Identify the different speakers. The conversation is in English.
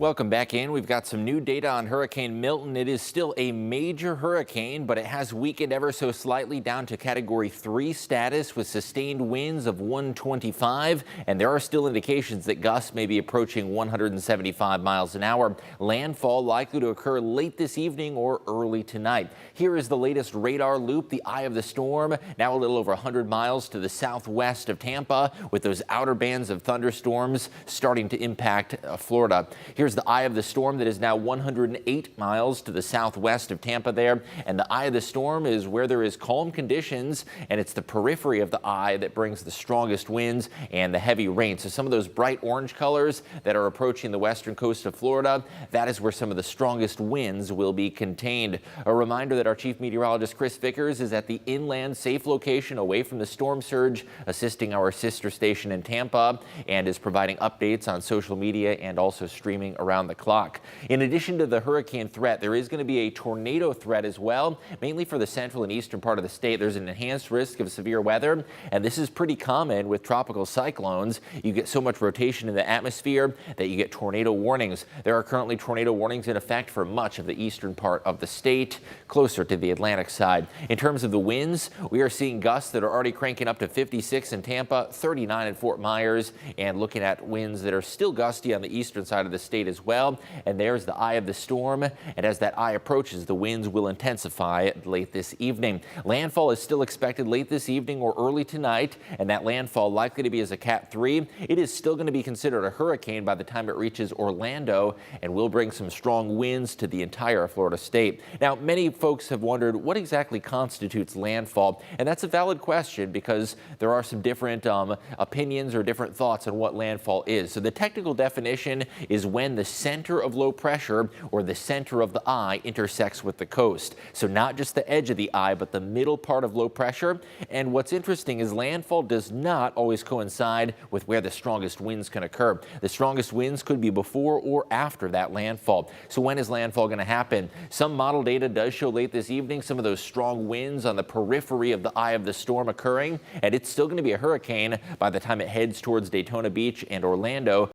Speaker 1: Welcome back in. We've got some new data on Hurricane Milton. It is still a major hurricane, but it has weakened ever so slightly down to Category 3 status with sustained winds of 125. And there are still indications that gusts may be approaching 175 miles an hour. Landfall likely to occur late this evening or early tonight. Here is the latest radar loop, the eye of the storm, now a little over 100 miles to the southwest of Tampa, with those outer bands of thunderstorms starting to impact Florida. Here's the eye of the storm that is now 108 miles to the southwest of Tampa there. And the eye of the storm is where there is calm conditions, and it's the periphery of the eye that brings the strongest winds and the heavy rain. So some of those bright orange colors that are approaching the western coast of Florida, that is where some of the strongest winds will be contained. A reminder that our chief meteorologist Chris Vickers is at the inland safe location away from the storm surge, assisting our sister station in Tampa, and is providing updates on social media and also streaming around the clock. In addition to the hurricane threat, there is going to be a tornado threat as well, mainly for the central and eastern part of the state. There's an enhanced risk of severe weather, and this is pretty common with tropical cyclones. You get so much rotation in the atmosphere that you get tornado warnings. There are currently tornado warnings in effect for much of the eastern part of the state, closer to the Atlantic side. In terms of the winds, we are seeing gusts that are already cranking up to 56 in Tampa, 39 in Fort Myers, and looking at winds that are still gusty on the eastern side of the state as well. And there's the eye of the storm, and as that eye approaches, the winds will intensify late this evening. Landfall is still expected late this evening or early tonight, and that landfall likely to be as a Cat 3. It is still going to be considered a hurricane by the time it reaches Orlando, and will bring some strong winds to the entire Florida state. Now, many folks have wondered what exactly constitutes landfall, and that's a valid question because there are some different opinions or different thoughts on what landfall is. So the technical definition is when the center of low pressure or the center of the eye intersects with the coast. So not just the edge of the eye, but the middle part of low pressure. And what's interesting is landfall does not always coincide with where the strongest winds can occur. The strongest winds could be before or after that landfall. So when is landfall going to happen? Some model data does show late this evening some of those strong winds on the periphery of the eye of the storm occurring, and it's still going to be a hurricane by the time it heads towards Daytona Beach and Orlando.